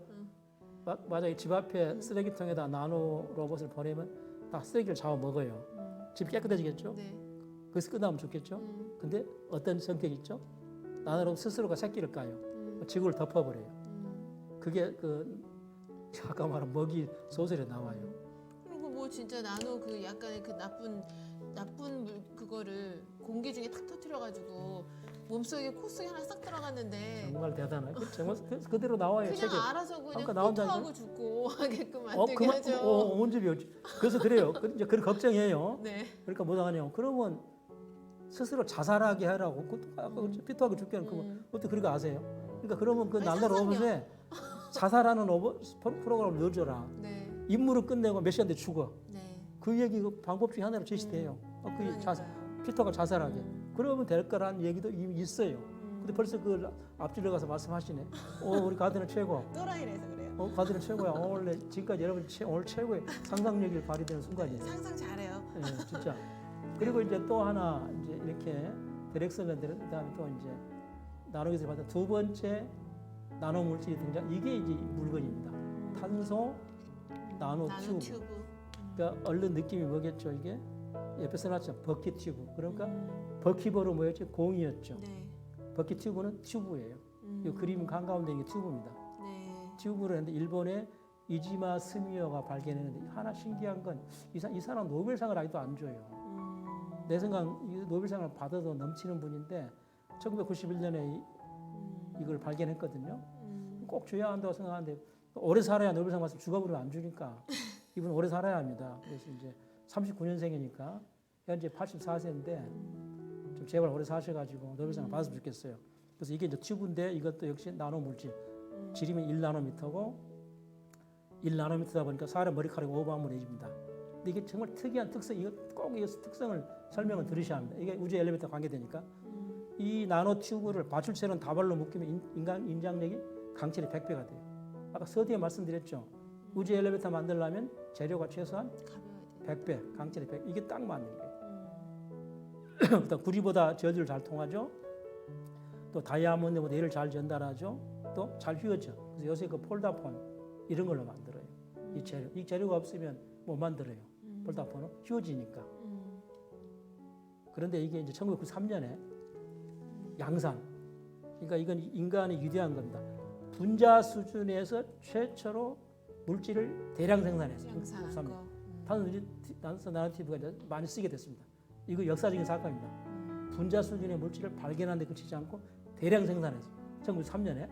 만약에 집 앞에 쓰레기통에다 나노 로봇을 보내면 다 쓰레기를 잡아 먹어요. 집 깨끗해지겠죠? 네. 그래서 끝나면 좋겠죠? 근데 어떤 성격이 있죠? 나노 로봇 스스로가 새끼를 까요. 지구를 덮어버려요. 그게 그 아까 말한 먹이 소설에 나와요. 그리고 뭐 진짜 나노 그 약간의 그 나쁜 그거를 공기 중에 탁 터트려 가지고 몸속에 코 속에 하나 싹 들어갔는데 정말 대단해요. 정말 그대로 나와요. 그냥 책에. 알아서 그냥 아까 나온다는 삐투하고 죽고 하게끔 만들게 하죠. 온집이 그래서 그래요. 이제 그런 걱정이에요. 네. 그러니까 뭐 하냐면 그러면 스스로 자살하게 하라고 삐뚤하게 죽게는 그거 어떻게 그렇게 아세요? 그러니까 그러면 그 아니, 날날 상상력. 오버에 자살하는 프로그램을 넣어줘라. 네. 임무를 끝내고 몇 시간 뒤에 죽어. 네. 그 얘기 그 방법 중에 하나로 제시돼요. 그 그러니까요. 피터가 자살하게. 그러면 될 거라는 얘기도 이미 있어요. 근데 벌써 그 앞질러 가서 말씀하시네. 우리 가드는 최고. 또라이라서 그래요. 가드는 최고야. 원래 지금까지 여러분 오늘 최고의 상상력이 발휘되는 순간이에요. 상상 잘해요. 네, 진짜. 그리고 이제 또 하나 이제 이렇게 디렉션을 그다음에 또 이제 나노기술을 받은 두 번째 나노 물질이 등장. 이게 이제 물건입니다. 탄소 나노 튜브. 그러니까 얼른 느낌이 뭐겠죠 이게? 옆에 써놨죠. 버킷 튜브. 그러니까 버킷으로 뭐였죠? 공이었죠. 네. 버킷 튜브는 튜브예요. 이 그림 한가운데 있는 게 튜브입니다. 네. 튜브를 했는데 일본의 이지마 스미어가 발견했는데 하나 신기한 건 이 사람 노벨상을 아직도 안 줘요. 내 생각 이 노벨상을 받아도 넘치는 분인데 1991년에 이걸 발견했거든요. 꼭 줘야 한다고 생각하는데 오래 살아야 노벨상 받으면 죽어버리면 안 주니까 이분 오래 살아야 합니다. 그래서 이제 39년생이니까 현재 84세인데 좀 제발 오래 사셔가지고 노벨상을 받았으면 좋겠어요. 그래서 이게 이제 튜브인데 이것도 역시 나노 물질. 지름이 1나노미터고 1나노미터다 보니까 사람 머리카락이 5반물 내집니다. 근데 이게 정말 특이한 특성, 이거 꼭 이 특성을 설명을 들으셔야 합니다. 이게 우주 엘리베이터 관계되니까 이 나노 튜브를 바출체는 다발로 묶이면 인간 인장력이 강철이 100배가 돼요. 아까 서두에 말씀드렸죠. 우주 엘리베이터 만들려면 재료가 최소한 100배, 강철이 100. 이게 딱 맞는 거예요. 일단 구리보다 저주를 잘 통하죠. 또 다이아몬드보다 얘를 잘 전달하죠. 또 잘 휘어져. 그래서 요새 그 폴다폰 이런 걸로 만들어요. 이 재료가 없으면 못 만들어요. 폴다폰은 휘어지니까. 그런데 이게 이제 1993년에 양산. 그러니까 이건 인간이 유대한 겁니다. 분자 수준에서 최초로 물질을 대량 생산했어요. 양산한 거. 탄소 나노튜브가 이제 많이 쓰게 됐습니다. 이거 역사적인 사건입니다. 분자 수준의 물질을 발견하는 데 그치지 않고 대량 생산했어요. 1993년에.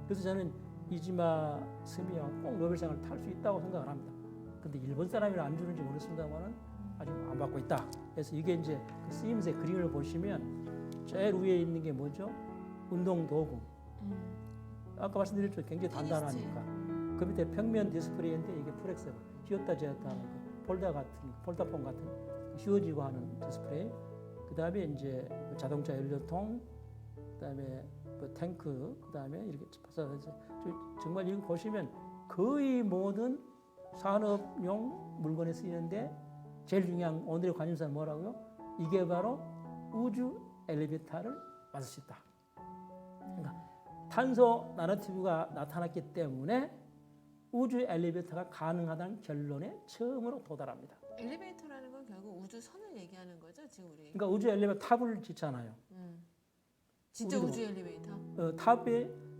그래서 저는 이지마 스미어가 꼭 노벨상을 탈 수 있다고 생각을 합니다. 근데 일본 사람이라 안 주는지 모르겠습니다만은 아직 안 받고 있다. 그래서 이게 이제 그 쓰임새 그림을 보시면 제일 위에 있는 게 뭐죠? 운동 도구. 아까 말씀드렸죠. 굉장히 단단하니까. 그 밑에 평면 디스플레이인데 이게 플렉서블. 휘었다 지었다 하는 폴다폰 같은 휘어지고 하는 디스플레이. 그다음에 이제 자동차 연료통, 그다음에 탱크, 그다음에 이렇게 파서서 정말 이거 보시면 거의 모든 산업용 물건에 쓰이는데 제일 중요한 오늘의 관심사는 뭐라고요? 이게 바로 우주 엘리베이터를 만들 수 있다. 그러니까 탄소 나노튜브가 나타났기 때문에 우주 엘리베이터가 가능하다는 결론에 처음으로 도달합니다. 엘리베이터라는 건 결국 우주선을 얘기하는 거죠, 지금 우리. 그러니까 우주 엘리베이터 탑을 짓잖아요. 진짜 우주 엘리베이터.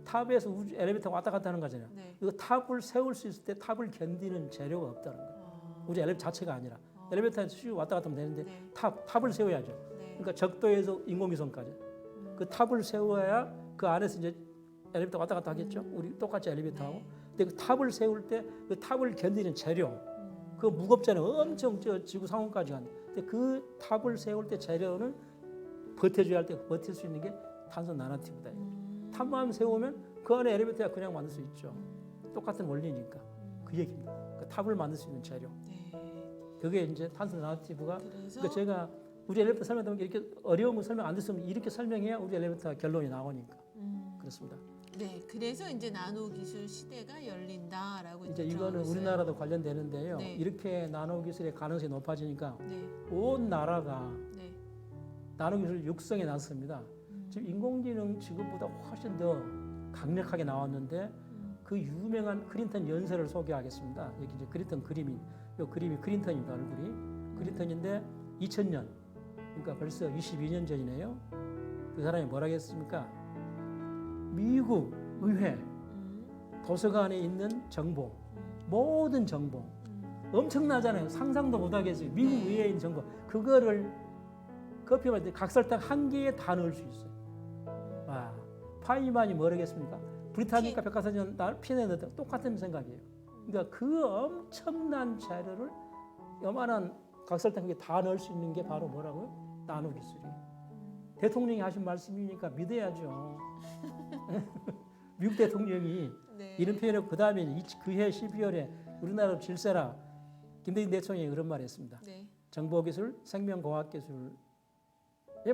탑에서 우주 엘리베이터가 왔다 갔다 하는 거잖아요. 네. 이거 탑을 세울 수 있을 때 탑을 견디는 재료가 없다는 거예요. 우주 엘리베이터 자체가 아니라 엘리베이터에서 쭉 왔다 갔다 하면 되는데 네. 탑을 세워야죠. 네. 그러니까 적도에서 인공위성까지 그 탑을 세워야 그 안에서 이제 엘리베이터 왔다 갔다 하겠죠. 우리 똑같이 엘리베이터하고. 네. 근데 그 탑을 세울 때 그 탑을 견디는 재료 그거 무겁잖아요. 엄청 저 지구 상공까지 가는. 근데 그 탑을 세울 때 재료는 버텨줘야 할 때 버틸 수 있는 게 탄소 나노튜브다. 탑만 세우면 그 안에 엘리베이터가 그냥 만들 수 있죠. 똑같은 원리니까 그 얘기입니다. 그 탑을 만들 수 있는 재료. 네. 그게 이제 탄소 나노튜브가. 그래서 그러니까 제가 우리 엘리베이터 설명하면 이렇게 어려운 거 설명 안 됐으면 이렇게 설명해야 우리 엘리베이터 결론이 나오니까 그렇습니다. 네, 그래서 이제 나노 기술 시대가 열린다라고 이제 이거는 들어가고 있어요. 우리나라도 관련되는데요. 네. 이렇게 나노 기술의 가능성이 높아지니까 네, 온 나라가 네. 나노 기술 육성에 나섰습니다. 지금 인공지능 지금보다 훨씬 더 강력하게 나왔는데 그 유명한 클린턴 연설을 소개하겠습니다. 여기 이제 클린턴 그림이 이 그림이 클린턴입니다. 얼굴이 클린턴인데 2000년 그러니까 벌써 22년 전이네요. 그 사람이 뭐라고 했습니까? 미국 의회 도서관에 있는 정보 모든 정보 엄청나잖아요. 상상도 못하겠어요. 미국 네. 의회에 있는 정보 그거를 커피 마실 때 각설탕 한 개에 다 넣을 수 있어요. 파이만이 뭐라겠습니까? 브리타니카 핀. 백과사전 핀에 넣었다 똑같은 생각이에요. 그러니까 그 엄청난 재료를 요만한 각설탕에 다 넣을 수 있는 게 바로 뭐라고요? 나노 기술이에요. 대통령이 하신 말씀이니까 믿어야죠. 미국 대통령이 네. 이런 표현을 그 다음에 그해 12월에 우리나라 질세라 김대중 대통령이 그런 말했습니다. 네. 정보기술, 생명공학기술에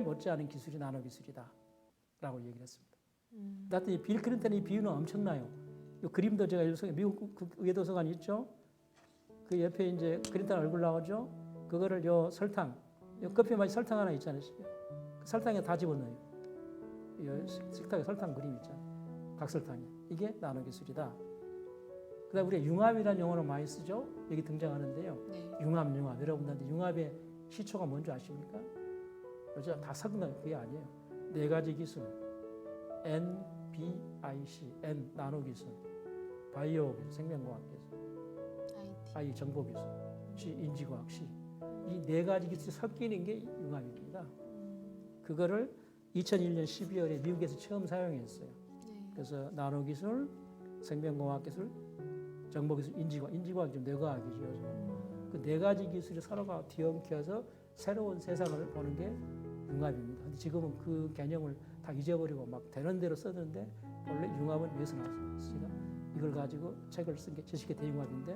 못지않은 기술이 나노기술이다라고 얘기를 했습니다. 나한테 빌 클린턴의 비유는 엄청나요. 이 그림도 제가 미국 의회도서관이 있죠. 그 옆에 이제 클린턴 얼굴 나오죠. 그거를 요 설탕, 요 커피 맛이 설탕 하나 있잖아요. 그 설탕에 다 집어넣어요. 요 식탁에 설탕 그림 있잖아요. 각설탕에. 이게 나노기술이다. 그다음 우리가 융합이라는 용어를 많이 쓰죠. 여기 등장하는데요. 네. 융합. 여러분들한테 융합의 시초가 뭔지 아십니까? 요즘 다 섞는 그게 아니에요. 네 가지 기술. N, B, I, C. N, 나노기술. 바이오 기술, 생명공학 기술. IT. I, 정보기술. C, 인지과학. C. 이 네 가지 기술이 섞이는 게 융합입니다. 그거를 2001년 12월에 미국에서 처음 사용했어요. 네. 그래서 나노기술, 생명공학기술, 정보기술, 인지과학 좀 뇌과학이죠. 그 네 가지 기술이 서로가 뒤엉켜서 새로운 세상을 보는 게 융합입니다. 근데 지금은 그 개념을 다 잊어버리고 막 되는 대로 쓰는데 원래 융합은 여기서 나왔어요. 제가 이걸 가지고 책을 쓴 게 지식의 대융합인데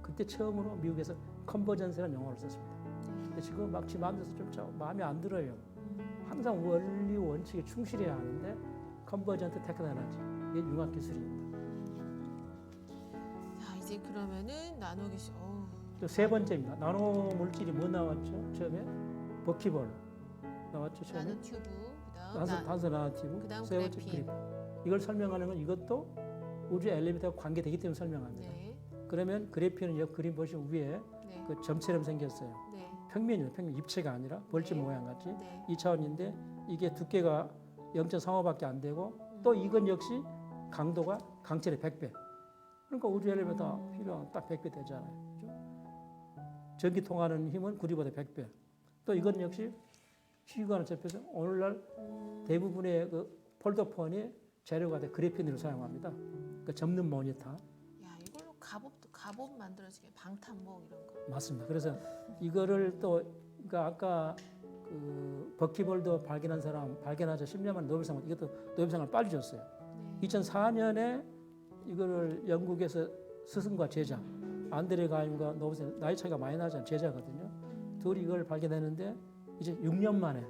그때 처음으로 미국에서 컨버전스라는 용어를 썼습니다. 근데 지금 막 지 마음대로 좀 마음에 안 들어요. 항상 원리 원칙에 충실해야 하는데 컨버전트 테크놀로지 이게 융합 기술입니다. 자, 이제 그러면은 나노기술. 또 세 번째입니다. 나노 물질이 뭐 나왔죠? 처음에 버키볼 나왔죠. 처음에 나노튜브. 그다음 단서 나노튜브. 그다음 세 번째 그래핀. 그래핀. 이걸 설명하는 건 이것도 우주 엘리베이터와 관계되기 때문에 설명합니다. 네. 그러면 그래핀은 여 그림 보시면 위에 네. 그 점처럼 생겼어요. 네. 평면이에요. 평면 입체가 아니라 벌집 네. 모양 같이 네. 2차원인데 이게 두께가 0.35밖에 안 되고 또 이건 역시 강도가 강철의 100배. 그러니까 우주 엘리베이터 필요한 딱 100배 되잖아요. 그죠? 전기 통하는 힘은 구리보다 100배. 또 이건 역시 시간을 접해서 오늘날 대부분의 그 폴더폰이 재료가 돼 그래핀을 사용합니다. 그 접는 모니터. 야, 이걸로 갑옷 만들어지게 방탄복 이런 거. 맞습니다. 그래서 이거를 또 그러니까 아까 그 버키볼도 발견하자 10년 만에 노벨상 이것도 노벨상을 빨리 줬어요. 네. 2004년에 이거를 영국에서 스승과 제자 안드레 가임과 노벨상 나이 차이가 많이 나잖아요. 제자거든요. 둘이 이걸 발견했는데 이제 6년 만에 네.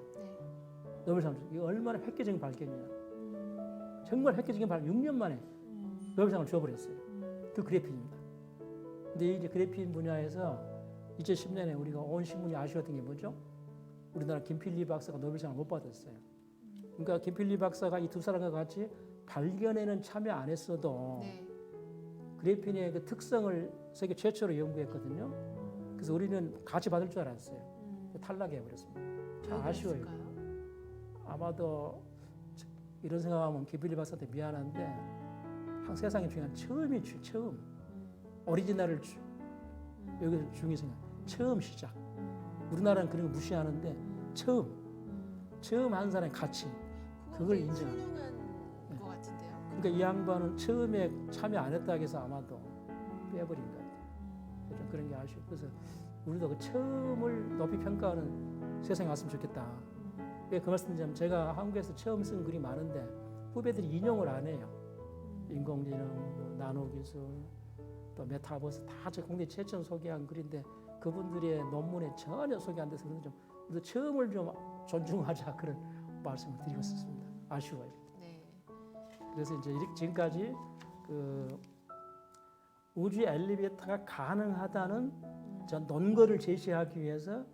노벨상을 줬어요. 이게 얼마나 획기적인 발견이냐. 정말 획기적인 발견. 6년 만에 노벨상을 줘버렸어요. 그 그래핀입니다. 근데 이제 그래핀 분야에서 2010년에 우리가 온 신문이 아쉬웠던 게 뭐죠? 우리나라 김필리 박사가 노벨상을 못 받았어요. 그러니까 김필리 박사가 이 두 사람과 같이 발견에는 참여 안 했어도 네. 그래핀의 그 특성을 세계 최초로 연구했거든요. 그래서 우리는 같이 받을 줄 알았어요. 탈락해 버렸습니다. 참 왜 아쉬워요. 그랬을까요? 아마도 이런 생각하면 김필리 박사한테 미안한데 항상 세상에 중요한 처음 오리지널을 여기서 중요히 생각. 처음 시작. 우리나라는 그런 거 무시하는데 처음 한 사람의 가치 그걸 되게 인정합니다. 훌륭한 것 같은데요. 그러니까 이 양반은 처음에 참여 안 했다고 해서 아마도 빼버린 것 같아요. 좀 그런 게 아쉬워. 그래서 우리도 그 처음을 높이 평가하는 세상에 왔으면 좋겠다. 왜 그 말씀드리자면 제가 한국에서 처음 쓴 글이 많은데 후배들이 인용을 안 해요. 인공지능, 뭐 나노기술, 또 메타버스 다 저 국내 최초 소개한 글인데 그분들의 논문에 전혀 소개 안 돼서 그래서 좀 처음을 좀 존중하자 그런 말씀을 드리고 싶습니다. 아쉬워요. 네. 그래서 이제 지금까지 그 우주 엘리베이터가 가능하다는 전 논거를 제시하기 위해서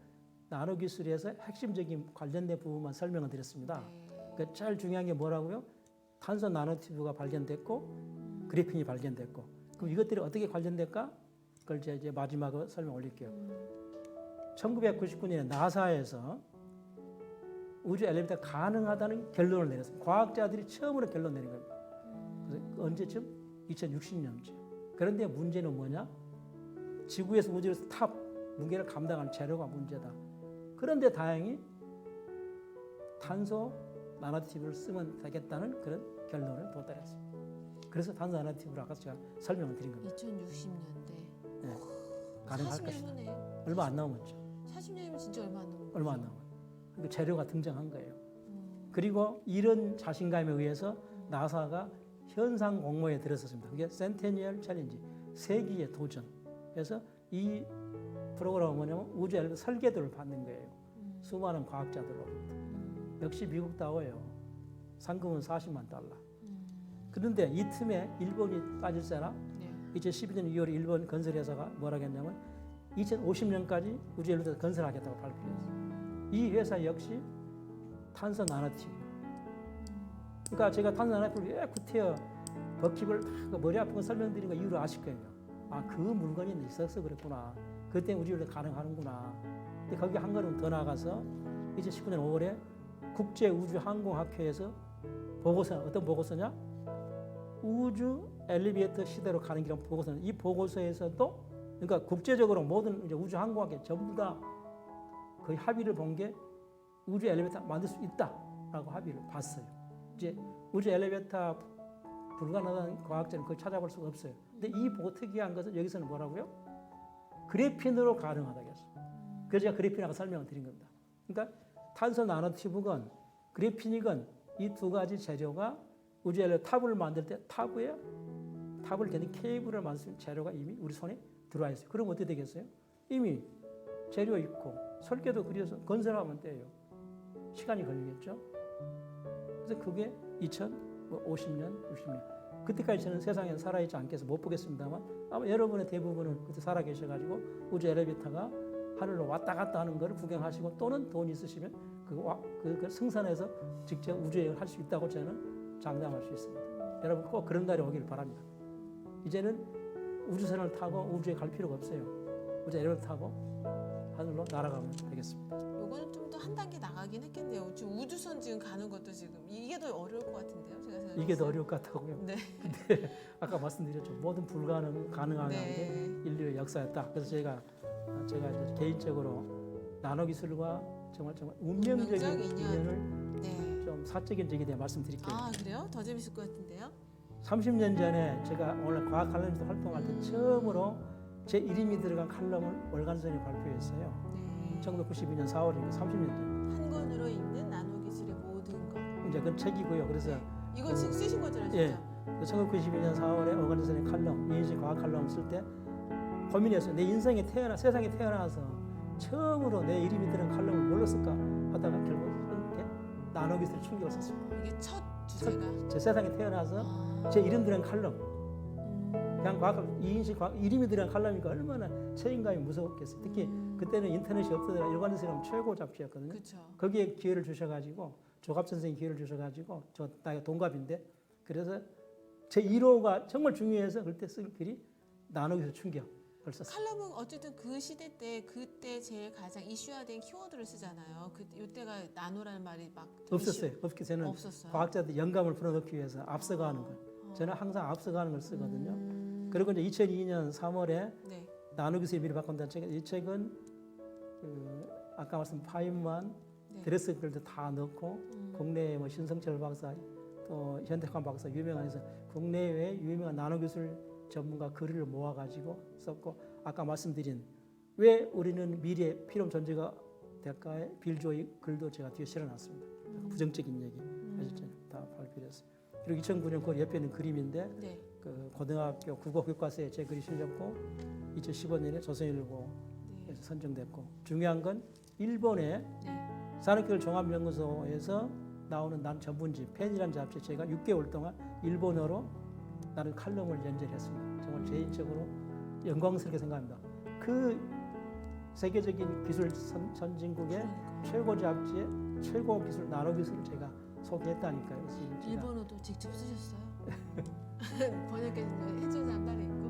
나노 기술에서 핵심적인 관련된 부분만 설명을 드렸습니다. 네. 그 제일 중요한 게 뭐라고요? 탄소 나노튜브가 발견됐고 그래핀이 발견됐고 그럼 이것들이 어떻게 관련될까? 그걸 이제 마지막으로 설명 올릴게요. 1999년에 나사에서 우주 엘리베이터가 가능하다는 결론을 내렸습니다. 과학자들이 처음으로 결론 내린 겁니다. 그래서 언제쯤? 2060년쯤. 그런데 문제는 뭐냐? 지구에서 우주에서 탑 무게를 감당하는 재료가 문제다. 그런데 다행히 탄소 나노튜브를 쓰면 되겠다는 그런 결론을 도달했습니다. 그래서 탄소 나노튜브를 아까 제가 설명을 드린 겁니다. 2060년대. 네. 가능할 40년 것이다. 후네요. 얼마 안 남았죠. 40년이면 진짜 얼마 안 남은 얼마 안 남았어요. 그 재료가 등장한 거예요. 음. 그리고 이런 자신감에 의해서 나사가 현상 공모에 들어섰습니다. 그게 센테니얼 챌린지, 세기의 도전. 그래서 이 프로그램은 뭐냐면 우주 엘리베이터 설계도를 받는 거예요. 수많은 과학자들로부터. 역시 미국다워요. 상금은 40만 달러. 그런데 이 틈에 일본이 빠졌잖아. 네. 2012년 2월에 일본 건설회사가 뭐라고 했냐면 2050년까지 우주 엘리베이터 건설하겠다고 발표했어요. 이 회사 역시 탄소 나노튜브. 그러니까 제가 탄소 나노튜브를 왜 구태여 버킷을 다 머리 아픈 거 설명드린 거 이유를 아실 거예요. 아, 그 물건이 있어서 그랬구나. 그때 우주 엘리베이터 가능하는구나. 근데 거기 한 걸음 더 나아가서 2019년 5월에 국제우주항공학회에서 보고서, 어떤 보고서냐? 우주 엘리베이터 시대로 가는 길이라는 보고서는 이 보고서에서도 그러니까 국제적으로 모든 이제 우주항공학회 전부 다 거의 합의를 본 게 우주 엘리베이터 만들 수 있다라고 합의를 봤어요. 이제 우주 엘리베이터 불가능한 과학자는 그걸 찾아볼 수가 없어요. 근데 이 보고 특이한 것은 여기서는 뭐라고요? 그래핀으로 가능하다고 했어요. 그래서 제가 그래핀하고 설명을 드린 겁니다. 그러니까 탄소 나노튜브건 그래핀이건 이 두 가지 재료가 우주 엘리베이터 탑을 만들 때 탑을 겨는 케이블을 만드는 재료가 이미 우리 손에 들어와 있어요. 그럼 어떻게 되겠어요? 이미 재료 있고 설계도 그려서 건설하면 돼요. 시간이 걸리겠죠. 그래서 그게 2050년, 60년. 그때까지 저는 세상에 살아있지 않겠어 못 보겠습니다만 아마 여러분의 대부분은 그때 살아 계셔가지고 우주 엘리베이터가 하늘로 왔다 갔다 하는 걸 구경하시고 또는 돈 있으시면 그 승선해서 직접 우주여행을 할 수 있다고 저는 장담할 수 있습니다. 여러분 꼭 그런 날이 오길 바랍니다. 이제는 우주선을 타고 우주에 갈 필요가 없어요. 우주 엘리베이터 타고 하늘로 날아가면 되겠습니다. 요거는 좀 더 한 단계 나가긴 했겠네요. 지금 우주선 지금 가는 것도 지금 이게 더 어려울 것 같은데요. 제가 생각했을 이게 더 때. 어려울 것 같다고요. 네. 근데 아까 말씀드렸죠. 모든 가능한 네. 게 인류의 역사였다. 그래서 제가 이제 개인적으로 나노 기술과 정말 운명적인 운명적 인연. 인연을 네. 좀 사적인 적에 대해 말씀드릴게요. 아 그래요? 더 재밌을 것 같은데요. 30년 전에 제가 오늘 과학 칼럼니스트 활동할 때 처음으로 제 이름이 들어간 칼럼을 월간선에 발표했어요. 네. 1992년 4월이니까 30년 전. 한 권으로 읽는 나노 기술의 모든 것. 이제 그건 책이고요. 그래서 이거 지금 쓰신 거잖아요, 예. 진짜. 1992년 4월에 월간선의 칼럼, 이인식 과학 칼럼 쓸 때 고민했어요. 내 인생에 세상에 태어나서 처음으로 내 이름이 들은 칼럼을 뭘로 쓸까 하다가 결국 이렇게 나노 기술의 충격을 썼습니다. 이게 첫 주제가. 제 세상에 태어나서 제 이름 들은 칼럼. 그냥 이인식 이름이 들어간 칼럼이니까 얼마나 책임감이 무서웠겠어요. 특히 그때는 인터넷이 없더라. 일관되는 최고 잡지였거든요. 그렇죠. 거기에 기회를 주셔가지고 조갑 선생이 기회를 주셔가지고 저 나이가 동갑인데 그래서 제 1호가 정말 중요해서 그때 쓸 글이 나누기서 충격을 썼어요. 칼럼은 어쨌든 그 시대 때 그때 제일 가장 이슈화된 키워드를 쓰잖아요. 이때가 나노라는 말이 막 없었어요. 없기 저는 없었어요. 과학자들 영감을 불어넣기 위해서 앞서가는 거예요. 저는 항상 앞서가는 걸 쓰거든요. 그리고 이제 2002년 3월에 네. 나누기서 미를 바꾼다는 책. 이 책은 아까 말씀 파인만, 네. 드레스글도 다 넣고 국내에 뭐 신성철 박사, 또 현대관 박사 유명한 해서 국내외 유명한 나노기술 전문가 글을 모아가지고 썼고 아까 말씀드린 왜 우리는 미래 필요한 존재가 될까의 빌 조의 글도 제가 뒤에 실어놨습니다. 부정적인 얘기 하셨잖아요. 다 발표했어요. 그리고 2009년 그 옆에 있는 그림인데 네. 그 고등학교 국어교과서에 제 글이 실렸고 2015년에 조선일보에서 선정됐고 중요한 건 일본의 네. 산업기술 종합연구소에서 나오는 난 전문지 펜이라는 잡지에 제가 6개월 동안 일본어로 나는 칼럼을 연재했습니다. 정말 개인적으로 영광스럽게 생각합니다. 그 세계적인 기술 선진국의 최고 잡지에 최고 기술 나노 기술을 제가 소개했다니까요. 그래서 제가 일본어도 직접 쓰셨어요? 번역해 해준 사람 따로 있고.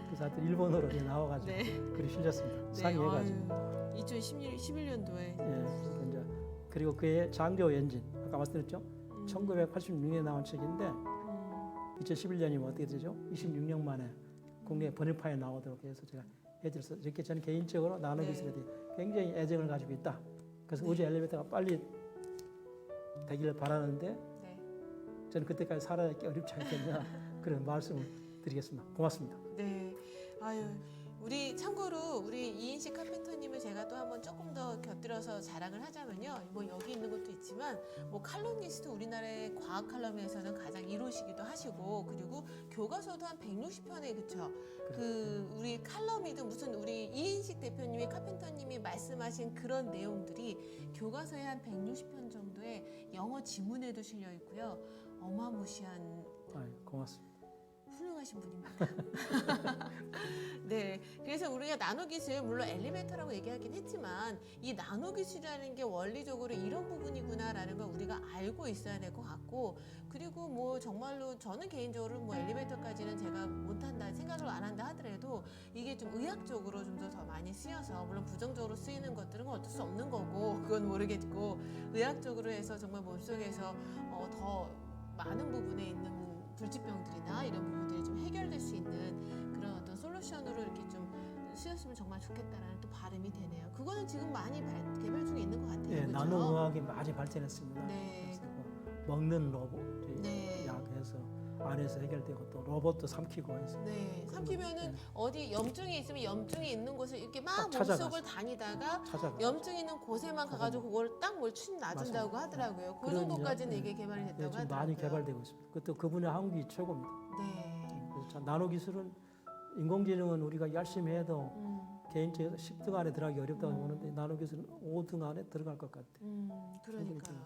그래서 하여튼 일본어로 나와가지고 네. 글이 실렸습니다. 상의해가지고. 2011년도에. 예, 이제 그리고 그의 장조 엔진 아까 말씀드렸죠. 1986년에 나온 책인데 2011년이면 어떻게 되죠? 26년 만에 국내 번역판에 나오도록 해서 제가 해드렸어요. 이렇게 저는 개인적으로 나노 기술에 대해 굉장히 애정을 가지고 있다. 그래서 우주 엘리베이터가 빨리 되기를 바라는데 저는 그때까지 살아야 어렵지 않겠냐 그런 말씀을 드리겠습니다. 고맙습니다. 네. 아유, 우리 참고로 우리 이인식 카펜터님을 제가 또 한번 조금 더 곁들여서 자랑을 하자면요. 뭐 여기 있는 것도 있지만 뭐 칼럼니스트 우리나라의 과학 칼럼에서는 가장 1호시기도 하시고 그리고 교과서도 한 160편에 그쵸? 그 우리 칼럼이든 무슨 우리 이인식 대표님이 카펜터님이 말씀하신 그런 내용들이 교과서에 한 160편 정도의 영어 지문에도 실려 있고요. 어마무시한 고맙습니다. 훌륭하신 분입니다. 네, 그래서 우리가 나노기술 물론 엘리베이터라고 얘기하긴 했지만 이 나노기술이라는 게 원리적으로 이런 부분이구나라는 걸 우리가 알고 있어야 될 것 같고 그리고 뭐 정말로 저는 개인적으로 뭐 엘리베이터까지는 제가 못한다 생각을 안 한다 하더라도 이게 좀 의학적으로 좀 더 많이 쓰여서 물론 부정적으로 쓰이는 것들은 어쩔 수 없는 거고 그건 모르겠고 의학적으로 해서 정말 몸속에서 더 많은 부분에 있는 불치병들이나 이런 부분들이 좀 해결될 수 있는 그런 어떤 솔루션으로 이렇게 좀 쓰였으면 정말 좋겠다라는 또 바람이 되네요. 그거는 지금 많이 개발 중에 있는 것 같아요. 네, 그렇죠? 나노의학이 많이 발전했습니다. 네. 그래서 뭐 먹는 로봇 네. 약해서 안에서 해결되고 또 로봇도 삼키고 해서 네, 삼키면은 네. 어디 염증이 있으면 염증이 있는 곳을 이렇게 막 딱 찾아가서. 몸속을 다니다가 찾아가. 염증 있는 곳에만 가가지고 그걸 딱 몰친 놔준다고 맞아요. 하더라고요. 그 그런 정도까지는 네. 이게 개발이 됐다고 네, 지금 하더라고요. 많이 개발되고 있습니다. 그것도 그분의 한국이 최고입니다. 네. 그래서 참 나노 기술은 인공지능은 우리가 열심히 해도 개인적으로 10등 안에 들어가기 어렵다고 보는데 나노 기술은 5등 안에 들어갈 것 같아요. 그러니까요.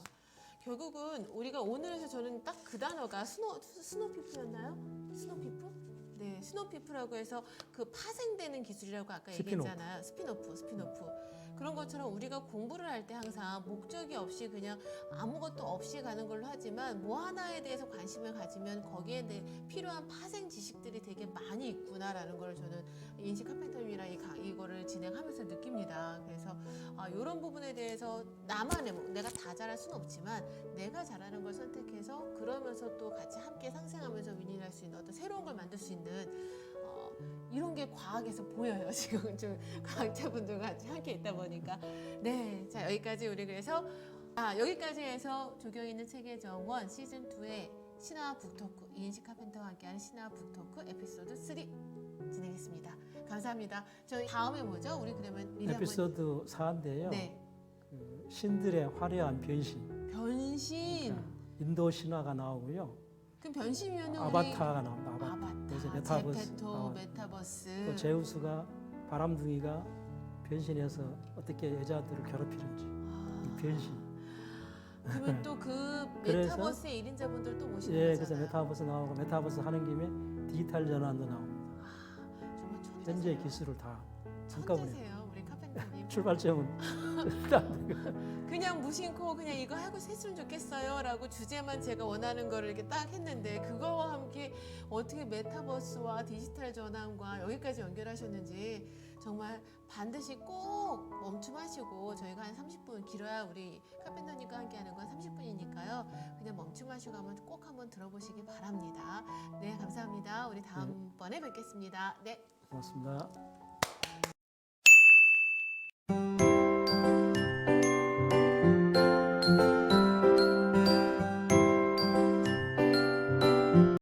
결국은 우리가 오늘에서 저는 딱 그 단어가 스노피프였나요? 스노피프? 네, 스노피프라고 해서 그 파생되는 기술이라고 아까 스피노프. 얘기했잖아요. 스피노프. 그런 것처럼 우리가 공부를 할 때 항상 목적이 없이 그냥 아무것도 없이 가는 걸로 하지만 뭐 하나에 대해서 관심을 가지면 거기에 대해 필요한 파생 지식들이 되게 많이 있구나라는 걸 저는 인식 카펜터님이랑 이거를 진행하면서 느낍니다. 그래서 이런 부분에 대해서 나만의 내가 다 잘할 수는 없지만 내가 잘하는 걸 선택해서 그러면서 또 같이 함께 상생하면서 윈윈할 수 있는 어떤 새로운 걸 만들 수 있는 이런 게 과학에서 보여요. 지금 좀 과학자분들과 같이 함께 있다 보니까. 네, 자 여기까지 우리 그래서 여기까지 해서 조경있는 책의 정원 시즌 2의 신화 북토크 이인식 카펜터와 함께하는 신화 북토크 에피소드 3 진행했습니다. 감사합니다. 저희 다음에 뭐죠? 우리 그러면 미리 에피소드 4인데요. 네, 그 신들의 화려한 변신. 변신. 인도 신화가 나오고요. 그럼 변신이면은 아바타가 나옵니다. 아바타. 그래서 메타버스. 제페토, 나와요. 메타버스. 또 제우스가 바람둥이가 변신해서 어떻게 여자들을 괴롭히는지 이 변신. 그러면 또 그 그래서- 메타버스의 1인자분들 또 모시는 예, 거잖아요. 그래서 메타버스 나오고 메타버스 하는 김에 디지털 전환도 나옵니다. 정말 천재세요. 현재 기술을 다 한꺼번에. 천재세요, 우리 카펜터님. 출발점은 그냥 무심코 그냥 이거 하고 했으면 좋겠어요라고 주제만 제가 원하는 거를 이렇게 딱 했는데 그거와 함께 어떻게 메타버스와 디지털 전환과 여기까지 연결하셨는지 정말 반드시 꼭 멈춤하시고 저희가 한 30분 길어야 우리 카펜터님과 함께하는 건 30분이니까요. 그냥 멈춤하시고 꼭 한번 들어보시기 바랍니다. 네, 감사합니다. 우리 다음번에 뵙겠습니다. 네. 고맙습니다.